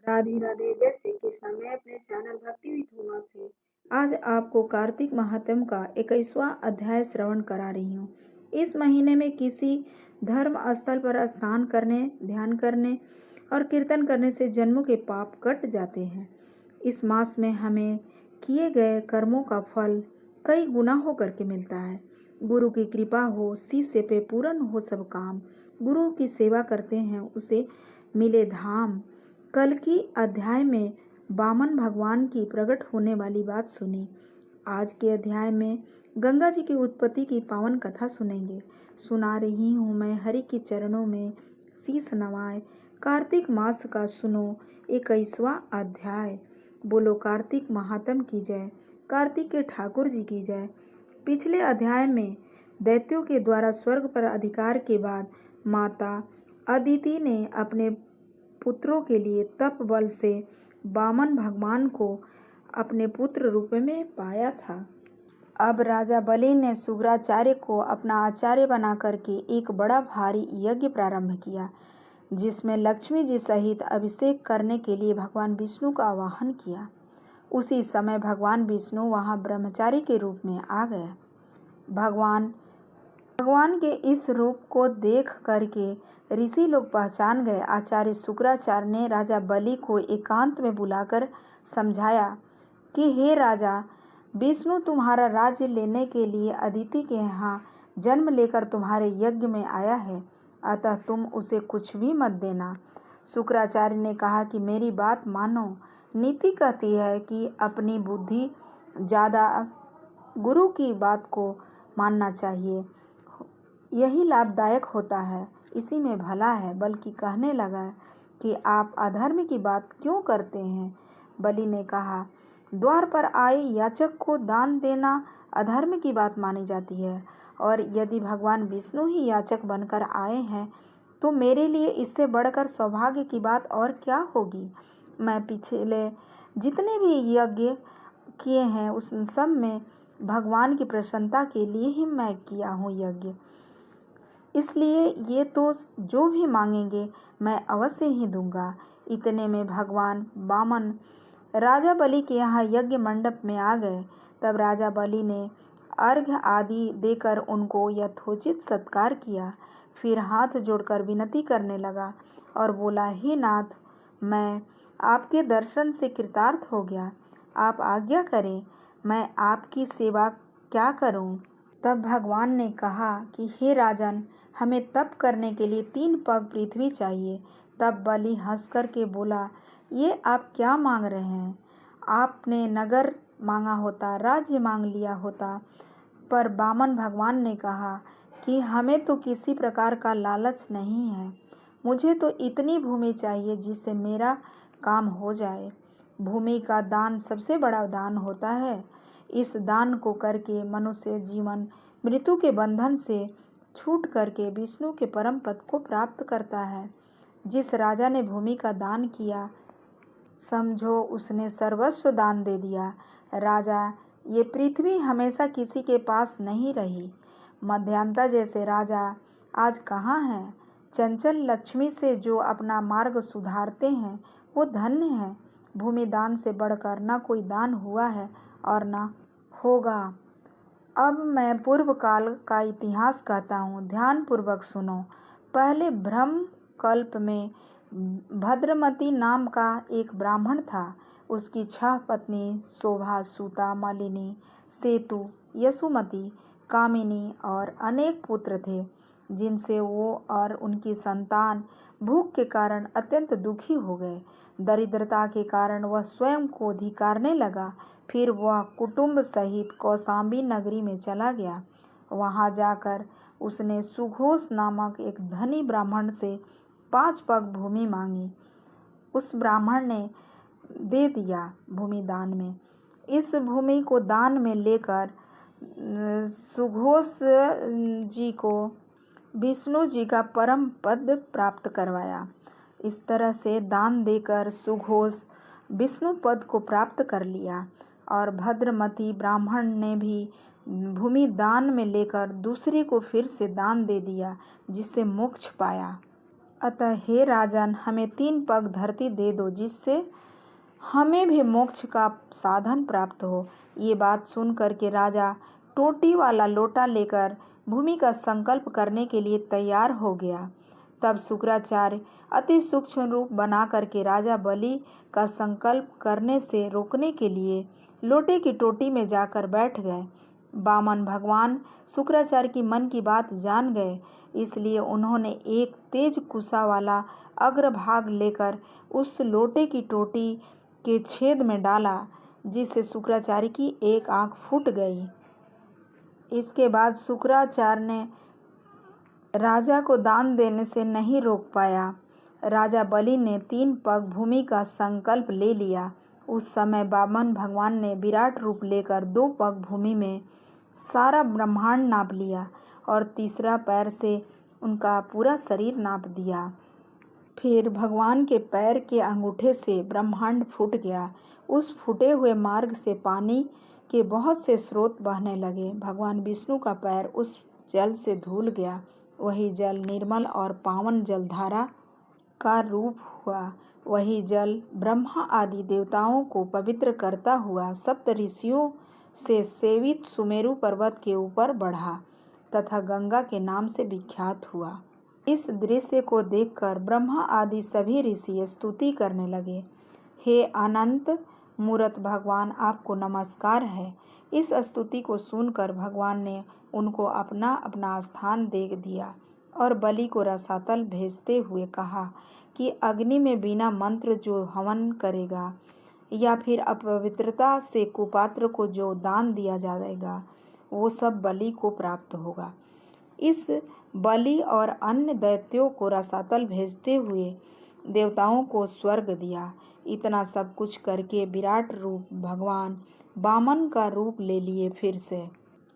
राधे राधे। जय श्री कृष्ण। मैं अपने चैनल भक्ति विथ उमा से आज आपको कार्तिक महात्म का 21वां अध्याय श्रवण करा रही हूँ। इस महीने में किसी धर्म स्थल पर स्नान करने, ध्यान करने और कीर्तन करने से जन्मों के पाप कट जाते हैं। इस मास में हमें किए गए कर्मों का फल कई गुना होकर के मिलता है। गुरु की कृपा हो, शिष्य पे पूर्ण हो सब काम, गुरु की सेवा करते हैं उसे मिले धाम। कल की अध्याय में वामन भगवान की प्रकट होने वाली बात सुनी। आज के अध्याय में गंगा जी की उत्पत्ति की पावन कथा सुनेंगे। सुना रही हूँ मैं हरि के चरणों में शीश नवाए। कार्तिक मास का सुनो 21वां अध्याय। बोलो कार्तिक महात्म की जय, कार्तिक के ठाकुर जी की जय। पिछले अध्याय में दैत्यों के द्वारा स्वर्ग पर अधिकार के बाद माता अदिति ने अपने पुत्रों के लिए तप बल से वामन भगवान को अपने पुत्र रूप में पाया था। अब राजा बलि ने शुक्राचार्य को अपना आचार्य बना करके एक बड़ा भारी यज्ञ प्रारंभ किया, जिसमें लक्ष्मी जी सहित अभिषेक करने के लिए भगवान विष्णु का आवाहन किया। उसी समय भगवान विष्णु वहां ब्रह्मचारी के रूप में आ गए। भगवान के इस रूप को देख करके ऋषि लोग पहचान गए। आचार्य शुक्राचार्य ने राजा बलि को एकांत में बुलाकर समझाया कि हे राजा, विष्णु तुम्हारा राज्य लेने के लिए अदिति के यहाँ जन्म लेकर तुम्हारे यज्ञ में आया है, अतः तुम उसे कुछ भी मत देना। शुक्राचार्य ने कहा कि मेरी बात मानो। नीति कहती है कि अपनी बुद्धि ज़्यादा गुरु की बात को मानना चाहिए, यही लाभदायक होता है, इसी में भला है। बल्कि कहने लगा कि आप अधर्म की बात क्यों करते हैं। बलि ने कहा, द्वार पर आए याचक को दान देना अधर्म की बात मानी जाती है, और यदि भगवान विष्णु ही याचक बनकर आए हैं तो मेरे लिए इससे बढ़कर सौभाग्य की बात और क्या होगी। मैं पिछले जितने भी यज्ञ किए हैं उस सब में भगवान की प्रसन्नता के लिए ही मैं किया हूँ यज्ञ, इसलिए ये तो जो भी मांगेंगे मैं अवश्य ही दूंगा। इतने में भगवान वामन राजा बलि के यहाँ यज्ञ मंडप में आ गए। तब राजा बलि ने अर्घ्य आदि देकर उनको यथोचित सत्कार किया। फिर हाथ जोड़कर विनती करने लगा और बोला, हे नाथ, मैं आपके दर्शन से कृतार्थ हो गया, आप आज्ञा करें, मैं आपकी सेवा क्या करूं। तब भगवान ने कहा कि हे राजन, हमें तप करने के लिए 3 पग पृथ्वी चाहिए। तब बलि हंस कर के बोला, ये आप क्या मांग रहे हैं। आपने नगर मांगा होता, राज्य मांग लिया होता। पर वामन भगवान ने कहा कि हमें तो किसी प्रकार का लालच नहीं है, मुझे तो इतनी भूमि चाहिए जिससे मेरा काम हो जाए। भूमि का दान सबसे बड़ा दान होता है। इस दान को करके मनुष्य जीवन मृत्यु के बंधन से छूट करके विष्णु के परम पद को प्राप्त करता है। जिस राजा ने भूमि का दान किया, समझो उसने सर्वस्व दान दे दिया। राजा, ये पृथ्वी हमेशा किसी के पास नहीं रही। मध्यांता जैसे राजा आज कहाँ हैं। चंचल लक्ष्मी से जो अपना मार्ग सुधारते हैं वो धन्य हैं। भूमि दान से बढ़कर न कोई दान हुआ है और न होगा। अब मैं पूर्व काल का इतिहास कहता हूँ, ध्यान पूर्वक सुनो। पहले ब्रह्म कल्प में भद्रमती नाम का एक ब्राह्मण था। उसकी 6 पत्नी शोभा, सूता, मालिनी, सेतु, यशुमती, कामिनी और अनेक पुत्र थे, जिनसे वो और उनकी संतान भूख के कारण अत्यंत दुखी हो गए। दरिद्रता के कारण वह स्वयं को धिक्कारने लगा। फिर वह कुटुंब सहित कौशाम्बी नगरी में चला गया। वहां जाकर उसने सुघोष नामक एक धनी ब्राह्मण से 5 पग भूमि मांगी। उस ब्राह्मण ने दे दिया भूमि दान में। इस भूमि को दान में लेकर सुघोष जी को विष्णु जी का परम पद प्राप्त करवाया। इस तरह से दान देकर सुघोष विष्णु पद को प्राप्त कर लिया। और भद्रमती ब्राह्मण ने भी भूमि दान में लेकर दूसरे को फिर से दान दे दिया, जिससे मोक्ष पाया। अतः हे राजन, हमें 3 पग धरती दे दो, जिससे हमें भी मोक्ष का साधन प्राप्त हो। ये बात सुन कर के राजा टोटी वाला लोटा लेकर भूमि का संकल्प करने के लिए तैयार हो गया। तब शुक्राचार्य अति सूक्ष्म रूप बना करके राजा बलि का संकल्प करने से रोकने के लिए लोटे की टोटी में जाकर बैठ गए। वामन भगवान शुक्राचार्य की मन की बात जान गए, इसलिए उन्होंने एक तेज कुशा वाला अग्रभाग लेकर उस लोटे की टोटी के छेद में डाला, जिससे शुक्राचार्य की एक आंख फूट गई। इसके बाद शुक्राचार्य ने राजा को दान देने से नहीं रोक पाया। राजा बलि ने 3 पग भूमि का संकल्प ले लिया। उस समय वामन भगवान ने विराट रूप लेकर 2 पग भूमि में सारा ब्रह्मांड नाप लिया और तीसरा पैर से उनका पूरा शरीर नाप दिया। फिर भगवान के पैर के अंगूठे से ब्रह्मांड फूट गया। उस फूटे हुए मार्ग से पानी के बहुत से स्रोत बहने लगे। भगवान विष्णु का पैर उस जल से धुल गया। वही जल निर्मल और पावन जलधारा का रूप हुआ। वही जल ब्रह्मा आदि देवताओं को पवित्र करता हुआ सप्त ऋषियों से सेवित सुमेरु पर्वत के ऊपर बढ़ा तथा गंगा के नाम से विख्यात हुआ। इस दृश्य को देखकर ब्रह्मा आदि सभी ऋषि स्तुति करने लगे। हे अनंत मूर्त भगवान, आपको नमस्कार है। इस स्तुति को सुनकर भगवान ने उनको अपना अपना स्थान दे दिया और बलि को रसातल भेजते हुए कहा कि अग्नि में बिना मंत्र जो हवन करेगा या फिर अपवित्रता से कुपात्र को जो दान दिया जाएगा, वो सब बलि को प्राप्त होगा। इस बलि और अन्य दैत्यों को रसातल भेजते हुए देवताओं को स्वर्ग दिया। इतना सब कुछ करके विराट रूप भगवान वामन का रूप ले लिए।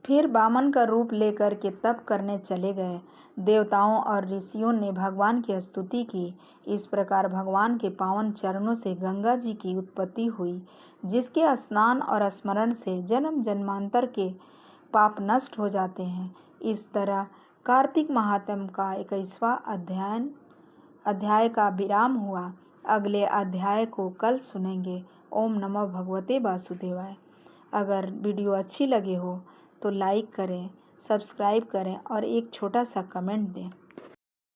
फिर वामन का रूप लेकर के तप करने चले गए। देवताओं और ऋषियों ने भगवान की स्तुति की। इस प्रकार भगवान के पावन चरणों से गंगा जी की उत्पत्ति हुई, जिसके स्नान और स्मरण से जन्म जन्मांतर के पाप नष्ट हो जाते हैं। इस तरह कार्तिक महात्म्य का 21वां अध्याय का विराम हुआ। अगले अध्याय को कल सुनेंगे। ओम नमः भगवते वासुदेवाय। अगर वीडियो अच्छी लगे हो तो लाइक करें, सब्सक्राइब करें और एक छोटा सा कमेंट दें।